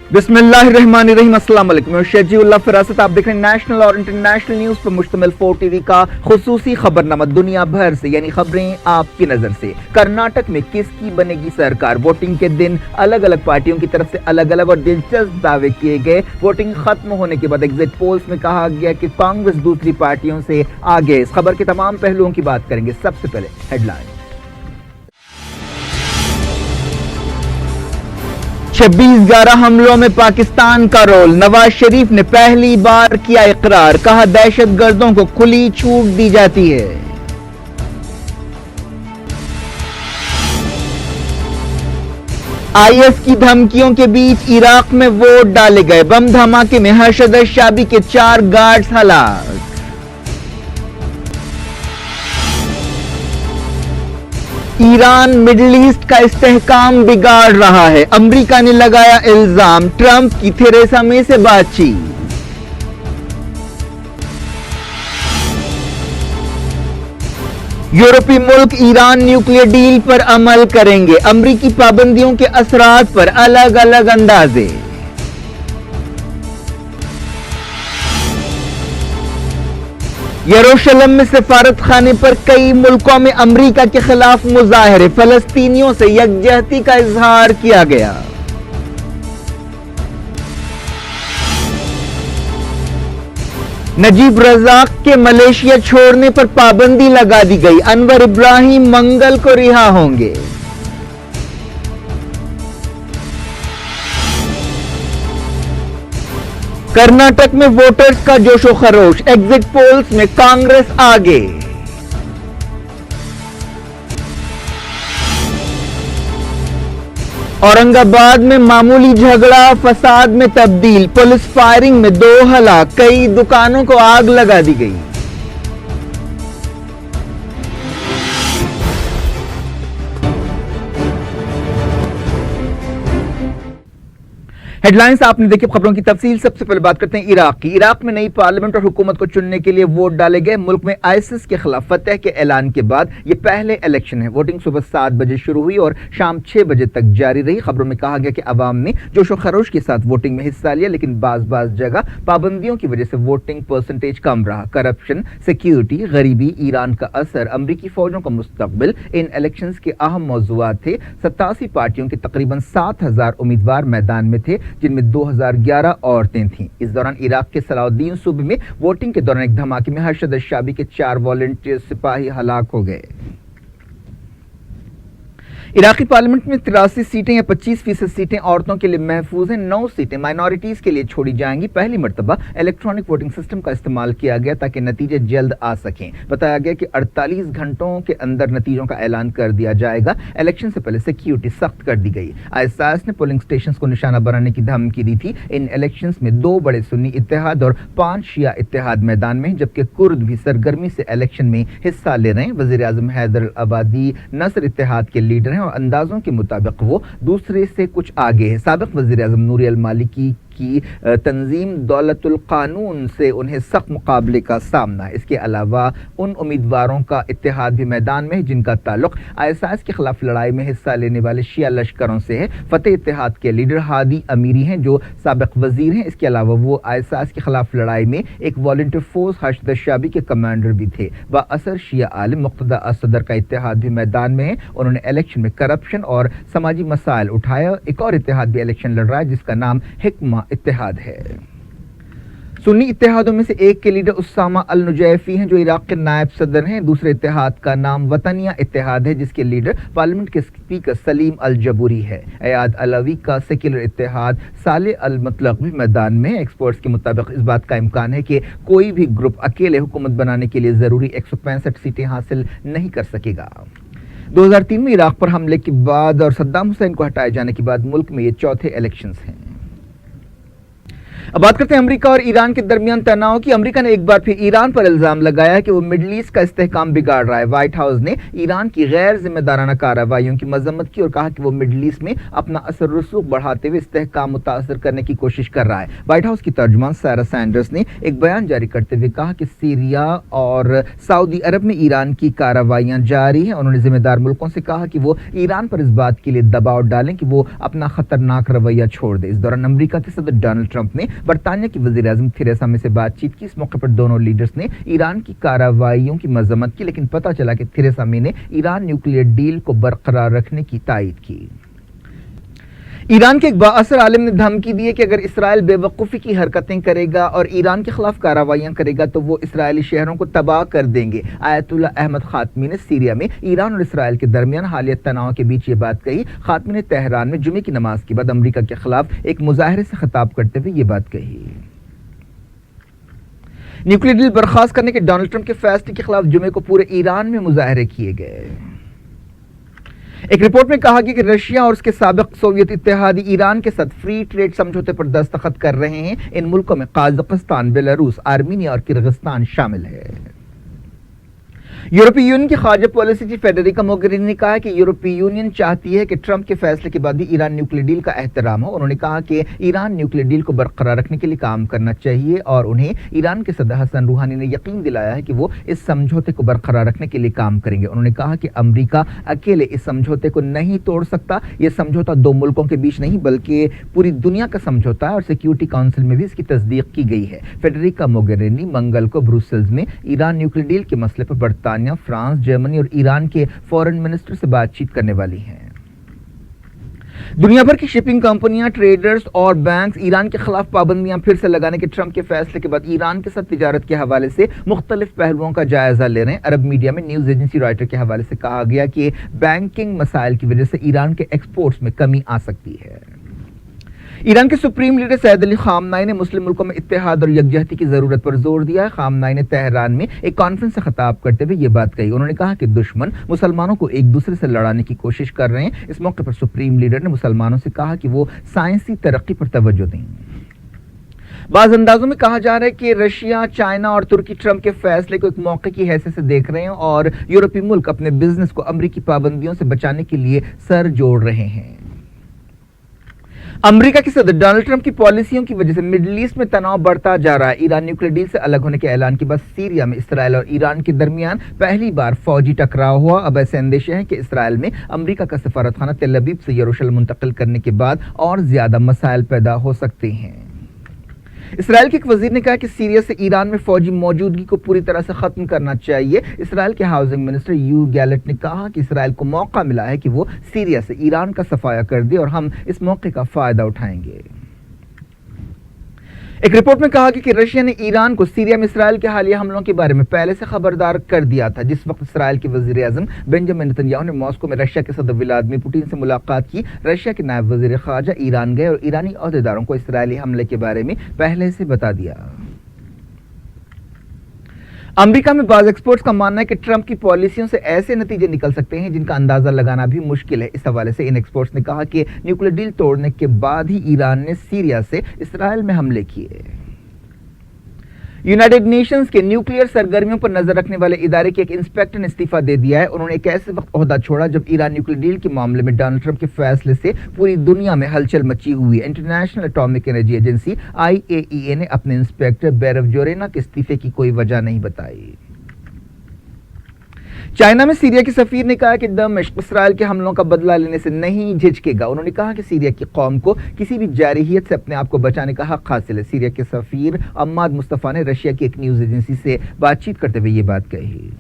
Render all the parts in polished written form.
बिस्मिल्लाहिर्रहमानिर्रहीम। अस्सलाम वालेकुम। मैं शजीउल्लाह फिरासत, आप देख रहे हैं नेशनल और इंटरनेशनल न्यूज पर मुश्तमिल 4 टीवी का खुसूसी खबरनामा दुनिया भर से, यानी खबरें आपकी नजर से। कर्नाटक में किसकी बनेगी सरकार? वोटिंग के दिन अलग अलग पार्टियों की तरफ से अलग अलग और दिलचस्प दावे किए गए। वोटिंग खत्म होने के बाद एग्जिट पोल्स में कहा गया कि कांग्रेस दूसरी पार्टियों से आगे। इस खबर के तमाम पहलुओं की बात करेंगे। सबसे पहले हेडलाइन। 26/11 हमलों में पाकिस्तान का रोल। नवाज शरीफ ने पहली बार किया इकरार, कहा दहशतगर्दों को खुली छूट दी जाती है। आईएस की धमकियों के बीच इराक में वोट डाले गए। बम धमाके में हर्षद शाबी के 4 गार्ड्स हलाक। ईरान मिडिल ईस्ट का इस्तेहकाम बिगाड़ रहा है, अमेरिका ने लगाया इल्जाम। ट्रंप की थेरेसा मे से बातचीत। यूरोपीय मुल्क ईरान न्यूक्लियर डील पर अमल करेंगे। अमेरिकी पाबंदियों के असरात पर अलग अलग अंदाजे। यरूशलेम में सफारत खाने पर कई मुल्कों में अमेरिका के खिलाफ मुजाहरे। फलस्तीनियों से यकजहती का इजहार किया गया। नजीब रजाक के मलेशिया छोड़ने पर पाबंदी लगा दी गई। अनवर इब्राहिम मंगल को रिहा होंगे। कर्नाटक में वोटर्स का जोशो खरोश। एग्जिट पोल्स में कांग्रेस आगे। औरंगाबाद में मामूली झगड़ा फसाद में तब्दील। पुलिस फायरिंग में 2 हलाक। कई दुकानों को आग लगा दी गई। हेडलाइंस आपने देखी। खबरों की तफसील। सबसे पहले बात करते हैं इराक की। इराक में नई पार्लियामेंट और हुकूमत को चुनने के लिए वोट डाले गए। मुल्क में आईसिस के खिलाफ फतह के ऐलान के बाद ये पहले इलेक्शन है। वोटिंग सुबह 7 बजे शुरू हुई और शाम 6 बजे तक जारी रही। खबरों में कहा गया कि अवाम ने जोशो खरोश के साथ वोटिंग में हिस्सा लिया, लेकिन बाज जगह पाबंदियों की वजह से वोटिंग परसेंटेज कम रहा। करप्शन, सिक्योरिटी, गरीबी, ईरान का असर, अमरीकी फौजों का मुस्तकबिल इन इलेक्शन के अहम मौजूआत थे। 87 पार्टियों के तकरीबन 7,000 उम्मीदवार मैदान में थे, जिनमें 2011 औरतें थीं। इस दौरान इराक के सलाउद्दीन सूबे में वोटिंग के दौरान एक धमाके में हर्षद शाबी के 4 वॉलंटियर सिपाही हलाक हो गए। इराकी पार्लियामेंट में 83 सीटें या 25% सीटें औरतों के लिए महफूज हैं। 9 सीटें माइनॉरिटीज के लिए छोड़ी जाएंगी। पहली मर्तबा इलेक्ट्रॉनिक वोटिंग सिस्टम का इस्तेमाल किया गया ताकि नतीजे जल्द आ सकें। बताया गया कि 48 घंटों के अंदर नतीजों का ऐलान कर दिया जाएगा। इलेक्शन से पहले सिक्योरिटी सख्त कर दी गई। आईएसआईएस ने पोलिंग स्टेशन को निशाना बनाने की धमकी दी थी। इन इलेक्शन में 2 बड़े सुन्नी इत्तेहाद और 5 शिया इत्तेहाद मैदान में, जबकि कुर्द भी सरगर्मी से इलेक्शन में हिस्सा ले रहे हैं। वजीर आजम हैदर अल अबादी नसर इत्तेहाद के लीडर हैं और अंदाजों के मुताबिक वो दूसरे से कुछ आगे है। साबिक वजीर आजम नूरी अल मालिकी की तंजीम दौलतुल कानून से उन्हें सख्त मुकाबले का सामना है। इसके अलावा उन उम्मीदवारों का इत्तेहाद भी मैदान में है जिनका ताल्लुक आईएसआईएस के खिलाफ लड़ाई में हिस्सा लेने वाले शिया लश्करों से है। फतेह इत्तेहाद के लीडर हादी अमीरी हैं, जो साबिक वजीर हैं। इसके अलावा वो आईएसआईएस के खिलाफ लड़ाई में एक वॉलंटियर फोर्स हर्षद शाबी के कमांडर भी थे। वह असर शिया आलिम मुक्तदा असदर का इत्तेहाद भी मैदान में है। उन्होंने इलेक्शन में करप्शन और समाजी मसाइल उठाया। एक और इत्तेहाद भी इलेक्शन लड़ रहा है जिसका नाम हिकमा इत्तेहाद है। सुन्नी इत्तेहादों में से एक के लीडर उसामा अल नुजैफी हैं, जो इराक के नायब सदर हैं। दूसरे इत्तेहाद का नाम वतनिया इत्तेहाद है, जिसके लीडर पार्लियामेंट के स्पीकर सलीम अल जबूरी है। अयाद अलवी का सेक्युलर इत्तेहाद साले अल मतलक भी मैदान में। एक्सपर्ट्स के मुताबिक इस बात का इम्कान है कि कोई भी ग्रुप अकेले हुकूमत बनाने के लिए जरूरी 165 सीटें हासिल नहीं कर सकेगा। 2003 में इराक पर हमले के बाद और सद्दाम हुसैन को हटाए जाने के बाद मुल्क में ये चौथे इलेक्शंस हैं। अब बात करते हैं अमेरिका और ईरान के दरमियान तनाव की। अमेरिका ने एक बार फिर ईरान पर इल्जाम लगाया है कि वो मिडल ईस्ट का इस्तेहकाम बिगाड़ रहा है। व्हाइट हाउस ने ईरान की गैर जिम्मेदाराना कार्रवाइयों की मजम्मत की और कहा कि वो मिडल ईस्ट में अपना असर रसूख बढ़ाते हुए इस्तेहकाम मुतासर करने की कोशिश कर रहा है। व्हाइट हाउस की तर्जुमान सारा सैंडर्स ने एक बयान जारी करते हुए कहा कि सीरिया और सऊदी अरब में ईरान की कार्रवाइयां जारी हैं। उन्होंने जिम्मेदार मुल्कों से कहा कि वो ईरान पर इस बात के लिए दबाव डालें कि वो अपना खतरनाक रवैया छोड़ दे। इस दौरान अमेरिका के सदर डोनाल्ड ट्रंप ने बरतानिया की वज़ीर-ए-आज़म थेरेसा मे से बातचीत की। इस मौके पर दोनों लीडर्स ने ईरान की कार्रवाइयों की मजम्मत की, लेकिन पता चला कि थेरेसा मे ने ईरान न्यूक्लियर डील को बरकरार रखने की तायद की। ईरान के एक बाअसर आलिम ने धमकी दी है कि अगर इसराइल बेवकूफ़ी की हरकतें करेगा और ईरान के खिलाफ कार्रवाइयां करेगा तो वो इसराइली शहरों को तबाह कर देंगे। आयतुल्लाह अहमद खातमी ने सीरिया में ईरान और इसराइल के दरमियान हालिया तनाव के बीच ये बात कही। खातमी ने तेहरान में जुमे की नमाज के बाद अमरीका के खिलाफ एक मुजाहरे से खिताब करते हुए ये बात कही। न्यूक्लियर डील बर्खास्त करने के डोनाल्ड ट्रंप के फैसले के खिलाफ जुमे को पूरे ईरान में मुजाहरे किए गए। एक रिपोर्ट में कहा गया कि रशिया और उसके साबिक सोवियत इत्तेहादी ईरान के साथ फ्री ट्रेड समझौते पर दस्तखत कर रहे हैं। इन मुल्कों में कजाकिस्तान, बेलारूस, आर्मीनिया और किर्गिस्तान शामिल है। यूरोपीय यूनियन की खारजा पॉलिसी चीफ फेडेरिका मोगेरिनी ने कहा कि यूरोपीय यूनियन चाहती है कि ट्रंप के फैसले के बाद भी ईरान न्यूक्लियर डील का एहतराम हो। उन्होंने कहा कि ईरान न्यूक्लियर डील को बरकरार रखने के लिए काम करना चाहिए और उन्हें ईरान के सदर हसन रूहानी ने यकीन दिलाया है कि वो इस समझौते को बरकरार रखने के लिए काम करेंगे। उन्होंने कहा कि अमेरिका अकेले इस समझौते को नहीं तोड़ सकता। यह समझौता दो मुल्कों के बीच नहीं बल्कि पूरी दुनिया का समझौता है और सिक्योरिटी काउंसिल में भी इसकी तस्दीक की गई है। फेडेरिका मोगेरिनी मंगल को ब्रुसेल्स में ईरान न्यूक्लियर डील के मसले पर बरतानिया, फ्रांस, जर्मनी और ईरान के फॉरेन मिनिस्टर से बातचीत करने वाली हैं। दुनिया भर की शिपिंग कंपनियां, ट्रेडर्स और बैंक्स ईरान के खिलाफ पाबंदियां फिर से लगाने के ट्रंप के फैसले के बाद ईरान के साथ तिजारत के हवाले से मुख्तलिफ पहलुओं का जायजा ले रहे हैं। अरब मीडिया में न्यूज एजेंसी रॉयटर के हवाले से कहा गया कि बैंकिंग मसाइल की वजह से ईरान के एक्सपोर्ट्स में कमी आ सकती है। ईरान के सुप्रीम लीडर सैयद अली खामनाई ने मुस्लिम मुल्कों में इत्तेहाद और यकजहती की जरूरत पर जोर दिया है। खामनाई ने तेहरान में एक कॉन्फ्रेंस से खिताब करते हुए ये बात कही। उन्होंने कहा कि दुश्मन मुसलमानों को एक दूसरे से लड़ाने की कोशिश कर रहे हैं। इस मौके पर सुप्रीम लीडर ने मुसलमानों से कहा कि वो साइंसी तरक्की पर तवज्जो दें। बाज़ अंदाजों में कहा जा रहा है कि रशिया, चाइना और तुर्की ट्रंप के फैसले को एक मौके की हैसियत से देख रहे हैं और यूरोपीय मुल्क अपने बिजनेस को अमरीकी पाबंदियों से बचाने के लिए सर जोड़ रहे हैं। अमेरिका के सदर डोनाल्ड ट्रंप की पॉलिसियों की वजह से मिडिल ईस्ट में तनाव बढ़ता जा रहा है। ईरान न्यूक्लियर डील से अलग होने के ऐलान के बाद सीरिया में इसराइल और ईरान के दरमियान पहली बार फौजी टकराव हुआ। अब ऐसे अंदेशे हैं कि इसराइल में अमेरिका का सफारतखाना तेल अवीव से यरूशलेम मुंतकिल करने के बाद और ज्यादा मसाइल पैदा हो सकते हैं। इसराइल के एक वजीर ने कहा कि सीरिया से ईरान में फौजी मौजूदगी को पूरी तरह से खत्म करना चाहिए। इसराइल के हाउसिंग मिनिस्टर यू गैलेट ने कहा कि इसराइल को मौका मिला है कि वो सीरिया से ईरान का सफाया कर दे और हम इस मौके का फायदा उठाएंगे। एक रिपोर्ट में कहा कि रशिया ने ईरान को सीरिया में इसराइल के हालिया हमलों के बारे में पहले से खबरदार कर दिया था। जिस वक्त इसराइल के वजीर आजम बेंजामिन नेतन्याहू ने मॉस्को में रशिया के सदर व्लादिमीर पुतिन से मुलाकात की, रशिया के नायब वजीर खारजा ईरान गए और ईरानी अहदेदारों को इसराइली हमले के बारे में पहले से बता दिया। अमेरिका में बाज़ एक्सपर्ट्स का मानना है कि ट्रंप की पॉलिसियों से ऐसे नतीजे निकल सकते हैं जिनका अंदाजा लगाना भी मुश्किल है। इस हवाले से इन एक्सपर्ट्स ने कहा कि न्यूक्लियर डील तोड़ने के बाद ही ईरान ने सीरिया से इसराइल में हमले किए। यूनाइटेड नेशंस के न्यूक्लियर सरगर्मियों पर नजर रखने वाले इदारे के एक इंस्पेक्टर ने इस्तीफा दे दिया है। उन्होंने एक ऐसे वक्त ओहदा छोड़ा जब ईरान न्यूक्लियर डील के मामले में डोनाल्ड ट्रंप के फैसले से पूरी दुनिया में हलचल मची हुई है। International atomic energy agency IAEA ने अपने इंस्पेक्टर बैरव जोरेना के इस्तीफे की कोई वजह नहीं बताई। चाइना में सीरिया के सफीर ने कहा कि दमिश्क इसराइल के हमलों का बदला लेने से नहीं झिझकेगा। उन्होंने कहा कि सीरिया की कौम को किसी भी जारहियत से अपने आप को बचाने का हक हासिल है। सीरिया के सफीर अम्माद मुस्तफा ने रशिया की एक न्यूज एजेंसी से बातचीत करते हुए ये बात कही।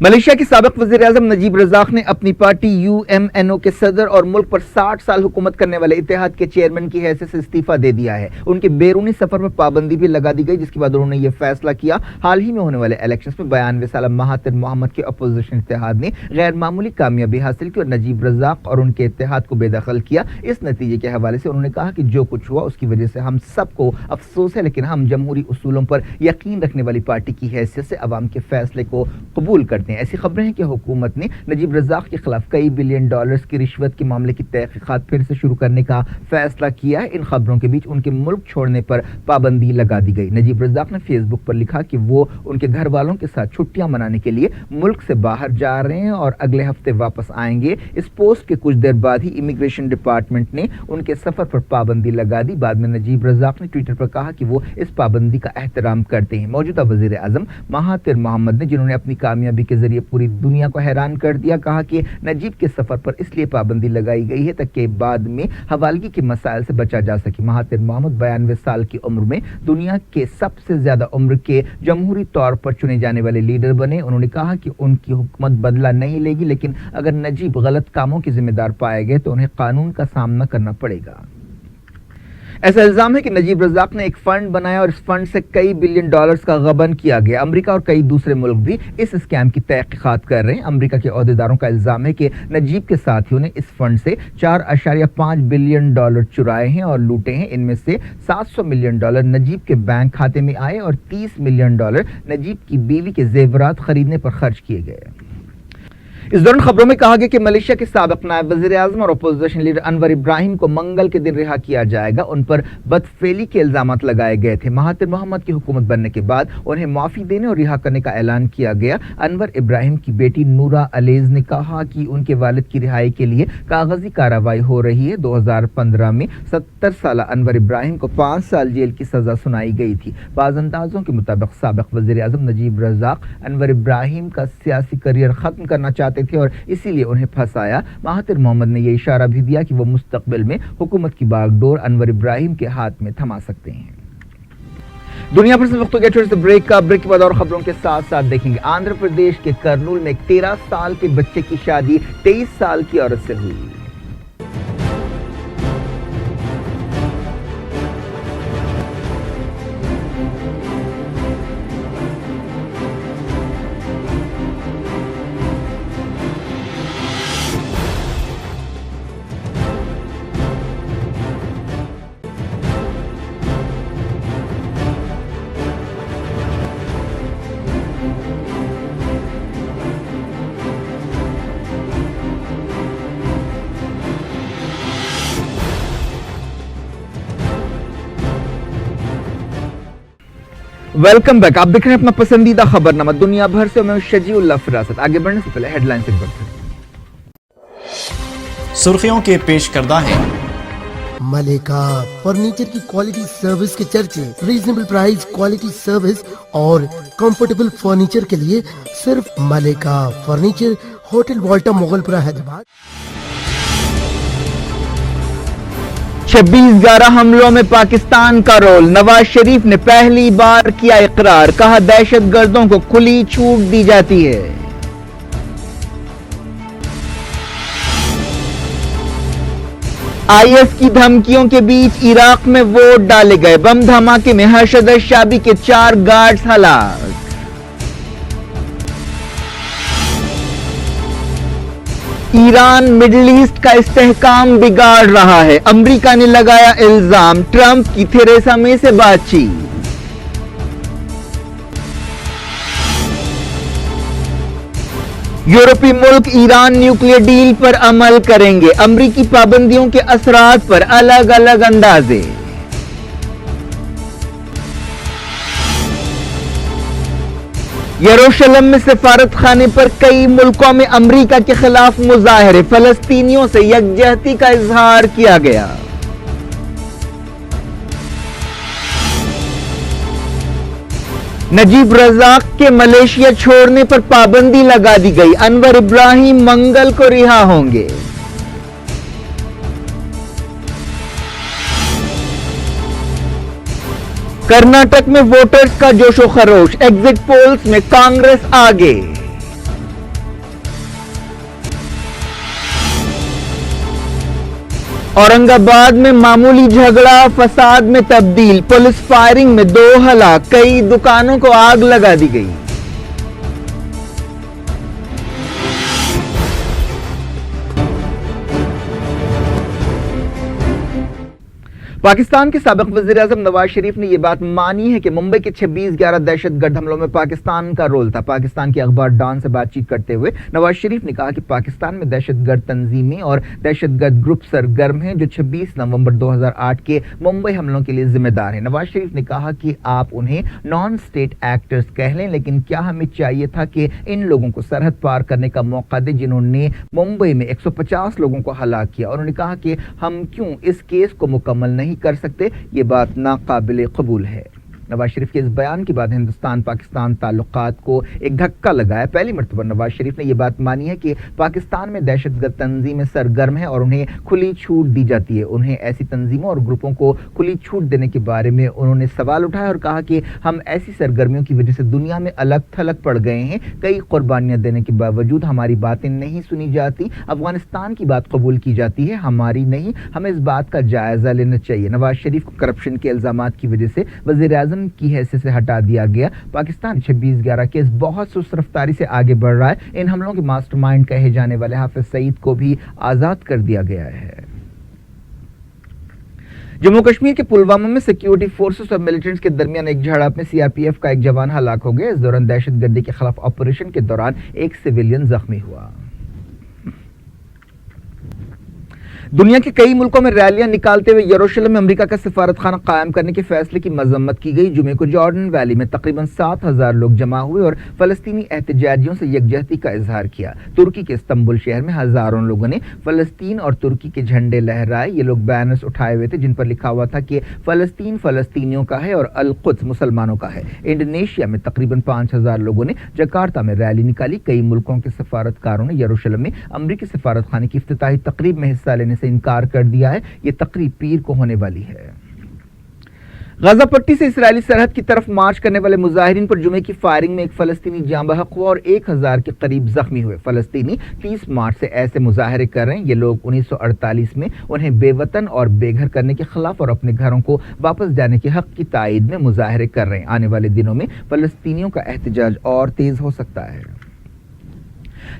मलेशिया के साबिक वज़ीर आज़म नजीब रज़ाक ने अपनी पार्टी UMNO के सदर और मुल्क पर 60 साल हुकूमत करने वाले इत्तेहाद के चेयरमैन की हैसियत से इस्तीफा दे दिया है। उनके बैरूनी सफर पर पाबंदी भी लगा दी गई, जिसके बाद उन्होंने यह फैसला किया। हाल ही में होने वाले इलेक्शंस में 92 साल महातिर मोहम्मद के अपोजिशन इत्तेहाद ने गैर मामूली कामयाबी हासिल की और नजीब रज़ाक और उनके इत्तेहाद को बेदखल किया। इस नतीजे के हवाले से उन्होंने कहा कि जो कुछ हुआ उसकी वजह से हम सबको अफसोस है, लेकिन हम जमहूरी उसूलों पर यकीन रखने वाली पार्टी की हैसियत से अवाम के फैसले को कबूल करते کرتے ہیں۔ ایسی خبریں ہیں کہ حکومت نے نجیب رزاق کے خلاف کئی بلین ڈالرز کی رشوت کے معاملے کی تحقیقات پھر سے شروع کرنے کا فیصلہ کیا ہے۔ ان خبروں کے بیچ ان کے ملک چھوڑنے پر پابندی لگا دی گئی۔ نجیب رزاق نے فیس بک پر لکھا کہ وہ ان کے گھر والوں کے ساتھ چھٹیاں منانے کے لیے ملک سے باہر جا رہے ہیں اور اگلے ہفتے واپس آئیں گے۔ اس پوسٹ کے کچھ دیر بعد ہی امیگریشن ڈپارٹمنٹ نے ان کے سفر پر پابندی لگا دی۔ بعد میں نجیب رزاق نے ٹویٹر پر کہا کہ وہ اس پابندی کا احترام کرتے ہیں۔ موجودہ وزیر اعظم مہاتیر محمد نے، جنہوں نے اپنی کامیابی کے ذریعے پوری دنیا کو حیران کر دیا، کہا کہ نجیب کے سفر پر اس لیے پابندی لگائی گئی ہے تاکہ بعد میں حوالگی کے مسائل سے بچا جا سکے۔ مہاتیر محمد 92 سال کی عمر میں دنیا کے سب سے زیادہ عمر کے جمہوری طور پر چنے جانے والے لیڈر بنے۔ انہوں نے کہا کہ ان کی حکومت بدلہ نہیں لے گی، لیکن اگر نجیب غلط کاموں کے ذمہ دار پائے گئے تو انہیں قانون کا سامنا کرنا پڑے گا۔ ایسا الزام ہے کہ نجیب رزاق نے ایک فنڈ بنایا اور اس فنڈ سے کئی بلین ڈالرز کا غبن کیا گیا۔ امریکہ اور کئی دوسرے ملک بھی اس اسکیم کی تحقیقات کر رہے ہیں۔ امریکہ کے عہدیداروں کا الزام ہے کہ نجیب کے ساتھیوں نے اس فنڈ سے 4.5 بلین ڈالر چرائے ہیں اور لوٹے ہیں۔ ان میں سے 700 ملین ڈالر نجیب کے بینک کھاتے میں آئے اور 30 ملین ڈالر نجیب کی بیوی کے زیورات خریدنے پر خرچ کیے گئے۔ اس دوران خبروں میں کہا گیا کہ ملیشیا کے سابق نائب وزیر اعظم اور اپوزیشن لیڈر انور ابراہیم کو منگل کے دن رہا کیا جائے گا۔ ان پر بدفعلی کے الزامات لگائے گئے تھے۔ مہاتیر محمد کی حکومت بننے کے بعد انہیں معافی دینے اور رہا کرنے کا اعلان کیا گیا۔ انور ابراہیم کی بیٹی نورا علیز نے کہا کہ ان کے والد کی رہائی کے لیے کاغذی کارروائی ہو رہی ہے۔ 2015 میں 70 سالہ انور ابراہیم کو 5 سال جیل کی سزا سنائی گئی تھی۔ بعض اندازوں کے مطابق سابق وزیر اعظم نجیب رزاق انور ابراہیم کا سیاسی کریئر ختم کرنا چاہتے تھے اور اسی لیے انہیں پھنسایا۔ مہاتیر محمد نے یہ اشارہ بھی دیا کہ وہ مستقبل میں حکومت کی باغ ڈور انور ابراہیم کے ہاتھ میں تھما سکتے ہیں۔ دنیا بھر سے وقت ہو گیا چھوٹے سے بریک کا۔ بریک کے بعد اور خبروں کے ساتھ ساتھ دیکھیں گے آندھرا پردیش کے کرنول میں ایک 13 سال کے بچے کی شادی 23 سال کی عورت سے ہوئی۔ ویلکم بیک، آپ دیکھ رہے ہیں اپنا پسندیدہ خبرنامہ دنیا بھر سے، میں شجیع اللہ فراست۔ آگے بڑھنے سے پہلے ہیڈ لائنز ایک بار پھر۔ سرخیوں کے پیش کردہ ہیں۔ ملیکا فرنیچر کی کوالٹی سروس کے چرچے، ریزنیبل پرائز، کوالٹی سروس اور کمفرٹیبل فرنیچر کے لیے صرف ملیکا فرنیچر، ہوٹل والٹا مغل پورہ حیدرآباد۔ 26/11 حملوں میں پاکستان کا رول، نواز شریف نے پہلی بار کیا اقرار، کہا دہشت گردوں کو کھلی چھوٹ دی جاتی ہے۔ IS کی دھمکیوں کے بیچ عراق میں ووٹ ڈالے گئے، بم دھماکے میں ارشد الشابی کے 4 گارڈز ہلاک۔ ایران مڈل ایسٹ کا استحکام بگاڑ رہا ہے، امریکہ نے لگایا الزام، ٹرمپ کی تھریسا مے سے بات چیت۔ یورپی ملک ایران نیوکلیئر ڈیل پر عمل کریں گے، امریکی پابندیوں کے اثرات پر الگ الگ اندازے۔ یروشلم میں سفارت خانے پر کئی ملکوں میں امریکہ کے خلاف مظاہرے، فلسطینیوں سے یکجہتی کا اظہار کیا گیا۔ نجیب رزاق کے ملیشیا چھوڑنے پر پابندی لگا دی گئی، انور ابراہیم منگل کو رہا ہوں گے۔ کرناٹک میں ووٹرز کا جوش و خروش، ایگزٹ پولز میں کانگریس آگے۔ اورنگ آباد میں معمولی جھگڑا فساد میں تبدیل، پولیس فائرنگ میں 2 ہلاک، کئی دکانوں کو آگ لگا دی گئی۔ पाकिस्तान के साबिक वज़ीर-ए-आज़म नवाज शरीफ ने यह बात मानी है कि मुंबई के 26/11 दहशतगर्द हमलों में पाकिस्तान का रोल था। पाकिस्तान के अखबार डॉन से बातचीत करते हुए नवाज शरीफ ने कहा कि पाकिस्तान में दहशतगर्द तंजीमें और दहशतगर्द ग्रुप सरगर्म हैं जो 26 नवंबर 2008 के मुंबई हमलों के लिए जिम्मेदार हैं। नवाज शरीफ ने कहा कि आप उन्हें नॉन स्टेट एक्टर्स कह लें, लेकिन क्या हमें चाहिए था कि इन लोगों को सरहद पार करने का मौका दे जिन्होंने मुंबई में 150 लोगों को हलाक किया। उन्होंने कहा कि हम क्यों इस केस को मुकम्मल नहीं कर सकते, ये बात नाकाबिले कबूल है। नवाज शरीफ के इस बयान के बाद हिंदुस्तान पाकिस्तान ताल्लुकात को एक धक्का लगा है। पहली मर्तबा नवाज शरीफ ने यह बात मानी है कि पाकिस्तान में दहशतगर्द तंजीमें सरगर्म है और उन्हें खुली छूट दी जाती है। उन्हें ऐसी तंजीमों और ग्रुपों को खुली छूट देने के बारे में उन्होंने सवाल उठाया और कहा कि हम ऐसी सरगर्मियों की वजह से दुनिया में अलग थलग पड़ गए हैं। कई कुर्बानियां देने के बावजूद हमारी बातें नहीं सुनी जाती। अफगानिस्तान की बात कबूल की जाती है, हमारी नहीं। हमें इस बात का जायजा लेना चाहिए। नवाज शरीफ को करप्शन के इल्जामात की वजह से वज़ीर-ए-आज़म की हैसियत से हटा दिया गया। पाकिस्तान 26/11 केस बहुत सुस्त रफ्तारी से आगे बढ़ रहा है। इन हमलों के मास्टरमाइंड कहे जाने वाले हाफिज सईद को भी आजाद कर दिया गया है। जम्मू कश्मीर के पुलवामा में सिक्योरिटी फोर्सेस और मिलिटेंट्स के दरमियान एक झड़प में सीआरपीएफ का एक जवान हलाक हो गया। इस दौरान दहशतगर्दी के खिलाफ ऑपरेशन के दौरान एक सिविलियन जख्मी हुआ। दुनिया के कई मुल्कों में रैलियां निकालते हुए यरूशलेम में अमेरिका का सिफारत खाना कायम करने के फैसले की मजम्मत की गई। जुमे को जॉर्डन वैली में तकरीबन 7,000 लोग जमा हुए और फलस्तीनी एहतजाजियों से यकजहती का इजहार किया। तुर्की के इस्तांबुल शहर में हजारों लोगों ने फलस्तीन और तुर्की के झंडे लहराए। ये लोग बैनर्स उठाए हुए थे जिन पर लिखा हुआ था कि फलस्तीन फलस्तीनियों का है और अल कुद्स मुसलमानों का है। इंडोनेशिया में तकरीबन 5,000 लोगों ने जकार्ता में रैली निकाली। कई मुल्कों के सफारतकारों ने यरूशलेम में अमरीकी सफारत खाने की इफ्तिताही तकरीब में हिस्सा लेने से इनकार कर दिया है। यह तकरीब पीर को होने वाली है। गजा पट्टी से इसराइली सरहद की तरफ मार्च करने वाले मुजाहिरीन पर जुमे की फायरिंग में एक फलस्तीनी जाँ बहक हुआ और 1,000 के करीब जख्मी हुए। फलस्तीनी 30 मार्च से ऐसे मुजाहरे कर रहे हैं। ये लोग 1948 में उन्हें बेवतन और बेघर करने के खिलाफ और अपने घरों को वापस जाने के हक की तायद में मुजाहरे कर रहे हैं। आने वाले दिनों में फलस्तीनियों का एहतजाज और तेज हो सकता है।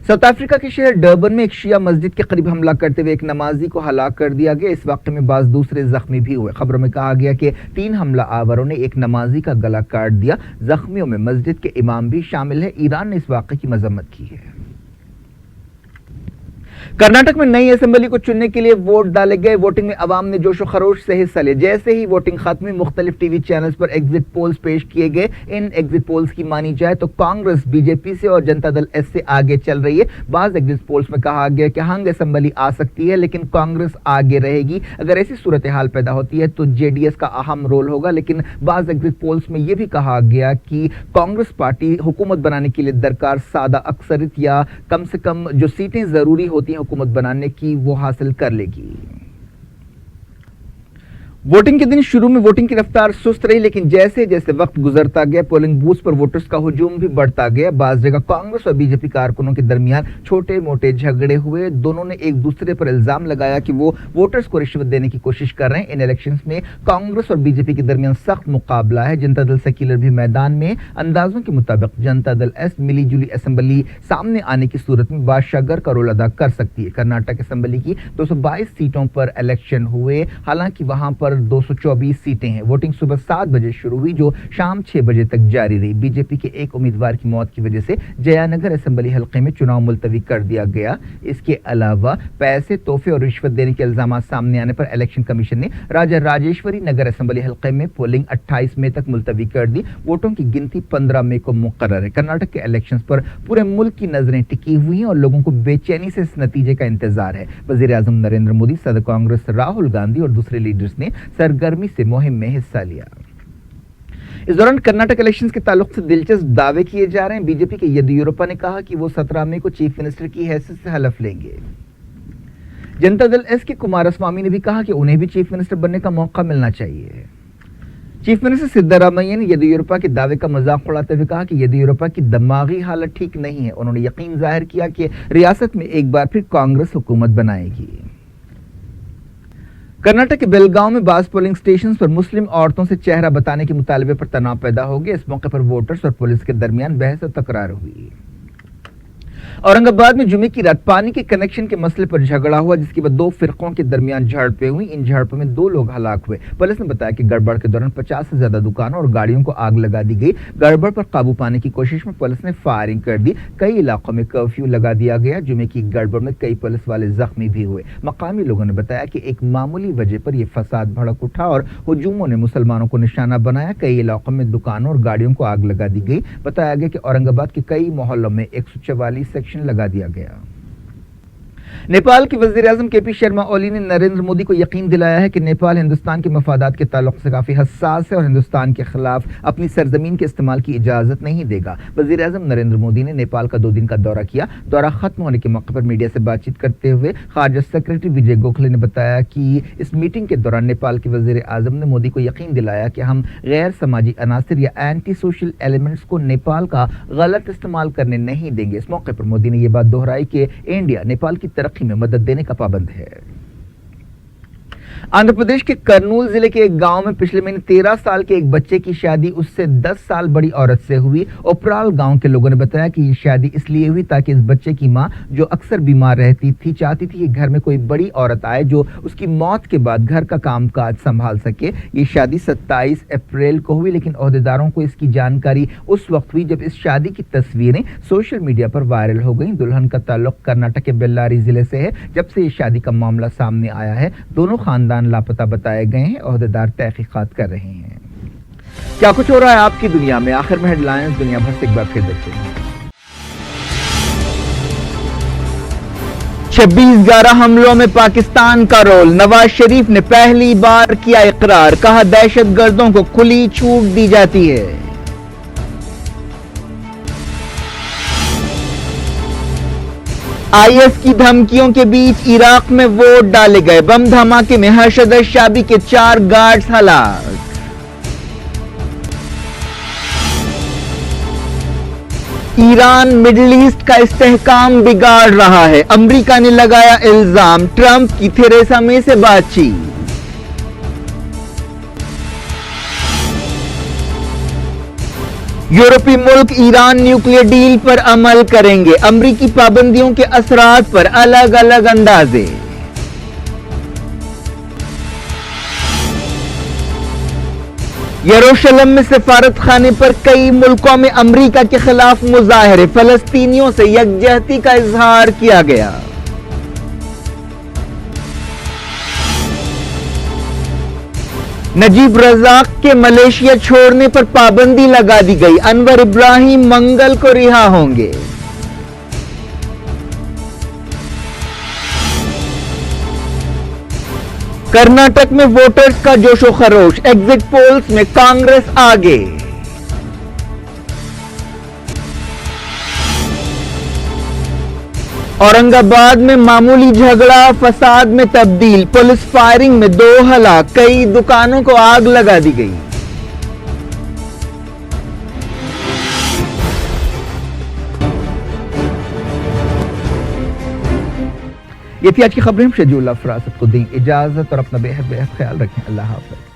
साउथ अफ्रीका के शहर डर्बन में एक शिया मस्जिद के करीब हमला करते हुए एक नमाजी को हलाक कर दिया गया। इस वाक़े में बाज़ दूसरे जख्मी भी हुए। खबरों में कहा गया कि 3 हमला आवरों ने एक नमाजी का गला काट दिया। जख्मियों में मस्जिद के इमाम भी शामिल है। ईरान ने इस वाक़े की मजम्मत की है। कर्नाटक में नई असेंबली को चुनने के लिए वोट डाले गए। वोटिंग में अवाम ने जोशो खरोश से हिस्सा लिया। जैसे ही वोटिंग खत्म हुई, मुख्तलिफ टीवी चैनल्स पर एग्जिट पोल्स पेश किए गए। इन एग्जिट पोल्स की मानी जाए तो कांग्रेस बीजेपी से और जनता दल एस से आगे चल रही है। बाज एग्जिट पोल्स में कहा गया कि हंग असेंबली आ सकती है लेकिन कांग्रेस आगे रहेगी। अगर ऐसी सूरत हाल पैदा होती है तो जेडीएस का अहम रोल होगा। लेकिन बाज एग्जिट पोल्स में यह भी कहा गया कि कांग्रेस पार्टी हुकूमत बनाने के लिए दरकार सादा अक्सरियत या कम से कम जो सीटें जरूरी होती हैं हुकूमत बनाने की वो हासिल कर लेगी। वोटिंग के दिन शुरू में वोटिंग की रफ्तार सुस्त रही, लेकिन जैसे जैसे वक्त गुजरता गया पोलिंग बूथ पर वोटर्स का हुजूम भी बढ़ता गया। बाज़ जगह कांग्रेस और बीजेपी कारकुनों के दरमियान छोटे मोटे झगड़े हुए। दोनों ने एक दूसरे पर इल्जाम लगाया कि वो वोटर्स को रिश्वत देने की कोशिश कर रहे हैं। इन इलेक्शंस में कांग्रेस और बीजेपी के दरमियान सख्त मुकाबला है। जनता दल सेक्युलर भी मैदान में। अंदाजों के मुताबिक जनता दल एस मिली जुली असेंबली सामने आने की सूरत में बादशाहगर का रोल अदा कर सकती है। कर्नाटक असेंबली की 222 सीटों पर इलेक्शन हुए। हालांकि वहां पर 224 सीटें हैं। वोटिंग सुबह 7 बजे शुरू हुई जो शाम 6 बजे तक जारी रही। बीजेपी के एक उम्मीदवार की मौत की वजह से जयानगर असेंबली हल्के में चुनाव मुलतवी कर दिया गया। इसके अलावा पैसे, तोहफे और रिश्वत देने के इल्जाम सामने आने पर इलेक्शन कमीशन ने राजा राजेश्वरी नगर असेंबली हल्के में पोलिंग 28 मई तक मुलतवी कर दी। वोटों की गिनती 15 मई को मुकर्रर है। कर्नाटक के इलेक्शंस पर पूरे मुल्क की नजरें टिकी हुई हैं और लोगों को बेचैनी से इस नतीजे का इंतजार है। वज़ीर-ए-आज़म नरेंद्र मोदी, सदर कांग्रेस राहुल गांधी और दूसरे लीडर्स ने सरगर्मी से मुहिम में हिस्सा लिया। इस दौरान कर्नाटक इलेक्शंस के ताल्लुक से दिलचस्प दावे किए जा रहे हैं। बीजेपी के येदियुरप्पा ने कहा कि वो 17 मई को चीफ मिनिस्टर की हैसियत से हलफ लेंगे। जनता दल एस के कुमारस्वामी ने भी कहा कि उन्हें भी चीफ मिनिस्टर बनने का मौका मिलना चाहिए। चीफ मिनिस्टर सिद्धरामैया ने येदियुरप्पा के दावे का मजाक उड़ाते हुए कहा कि येदियुरप्पा की दिमागी हालत ठीक नहीं है। उन्होंने यकीन जाहिर किया कि रियासत में एक बार फिर कांग्रेस हुकूमत बनाएगी। कर्नाटक के बेलगांव में बास पोलिंग स्टेशंस पर मुस्लिम औरतों से चेहरा बताने के मुतालबे पर तनाव पैदा हो गया। इस मौके पर वोटर्स और पुलिस के दरमियान बहस और तकरार हुई। औरंगाबाद में जुमे की रात पानी के कनेक्शन के मसले पर झगड़ा हुआ, जिसके बाद दो फिरकों के दरमियान झड़पें हुई। इन झड़पों में 2 लोग हलाक हुए। पुलिस ने बताया कि गड़बड़ के दौरान 50 से ज्यादा दुकानों और गाड़ियों को आग लगा दी गई। गड़बड़ पर काबू पाने की कोशिश में पुलिस ने फायरिंग कर दी। कई इलाकों में कर्फ्यू लगा दिया गया। जुमे की गड़बड़ में कई पुलिस वाले जख्मी भी हुए। मकामी लोगों ने बताया कि एक मामूली वजह पर यह फसाद भड़क उठा और हुजूमों ने मुसलमानों को निशाना बनाया। कई इलाकों में दुकानों और गाड़ियों को आग लगा दी गई। बताया गया कि औरंगाबाद के कई मोहल्लों में 144 सेक्शन लगा दिया गया। नेपाल के वज़ीर-ए-आज़म के पी शर्मा ओली ने नरेंद्र मोदी को यकीन दिलाया है कि नेपाल हिंदुस्तान के मफादात के ताल्लुक से काफी हसास है और हिंदुस्तान के खिलाफ अपनी सरजमीन के इस्तेमाल की इजाजत नहीं देगा। वज़ीर-ए-आज़म नरेंद्र मोदी ने नेपाल का 2 दिन का दौरा किया। दौरा खत्म होने के मौके पर मीडिया से बातचीत करते हुए खारजा सेक्रेटरी विजय गोखले ने बताया कि इस मीटिंग के दौरान नेपाल के वज़ीर-ए-आज़म ने मोदी को यकीन दिलाया कि हम गैर समाजी अनासिर या एंटी सोशल एलिमेंट्स को नेपाल का गलत इस्तेमाल करने नहीं देंगे। इस मौके पर मोदी ने यह बात दोहराई कि इंडिया नेपाल की तरक्की में मदद देने का पाबंद है। आंध्र प्रदेश के कर्नूल जिले के एक गांव में पिछले महीने 13 साल के एक बच्चे की शादी उससे 10 साल बड़ी औरत से हुई। उपराल गांव के लोगों ने बताया कि ये शादी इसलिए हुई ताकि इस बच्चे की मां, जो अक्सर बीमार रहती थी, चाहती थी कि घर में कोई बड़ी औरत आए जो उसकी मौत के बाद घर का कामकाज संभाल सके। ये शादी 27 अप्रैल को हुई, लेकिन ओहदेदारों को इसकी जानकारी उस वक्त हुई जब इस शादी की तस्वीरें सोशल मीडिया पर वायरल हो गई। दुल्हन का ताल्लुक कर्नाटक के बेल्लारी जिले से है। जब से ये शादी का मामला सामने आया है, दोनों खानदान लापता बताए गए हैं। ओहदेदार तहकीकात कर रहे हैं। क्या कुछ हो रहा है आपकी दुनिया में, आखिर में हेडलाइंस दुनिया भर से एक बार फिर देखते हैं। 26/11 हमलों में पाकिस्तान का रोल, नवाज शरीफ ने पहली बार किया इकरार, कहा दहशतगर्दों को खुली छूट दी जाती है। आईएस की धमकियों के बीच इराक में वोट डाले गए, बम धमाके में हर्षद शाबी के 4 गार्ड्स हलाक। ईरान मिडिल ईस्ट का इस्तेहकाम बिगाड़ रहा है, अमेरिका ने लगाया इल्जाम, ट्रंप की थेरेसा मे से बातचीत। यूरोपीय मुल्क ईरान न्यूक्लियर डील पर अमल करेंगे, अमरीकी पाबंदियों के असरात पर अलग अलग अंदाजे। यरूशलेम में सफारत खाने पर कई मुल्कों में अमरीका के खिलाफ मुजाहरे, फलस्तीनियों से यकजहती का इजहार किया गया। नजीब रजाक के मलेशिया छोड़ने पर पाबंदी लगा दी गई, अनवर इब्राहिम मंगल को रिहा होंगे। कर्नाटक में वोटर्स का जोशो खरोश, एग्जिट पोल्स में कांग्रेस आगे। औरंगाबाद में मामूली झगड़ा फसाद में तब्दील, पुलिस फायरिंग में 2 हलाक, कई दुकानों को आग लगा दी गई। ये थी आज की खबरें। शेड्यूल फरासत को दें इजाजत और अपना बेहद ख्याल रखें। अल्लाह हाफ़िज़।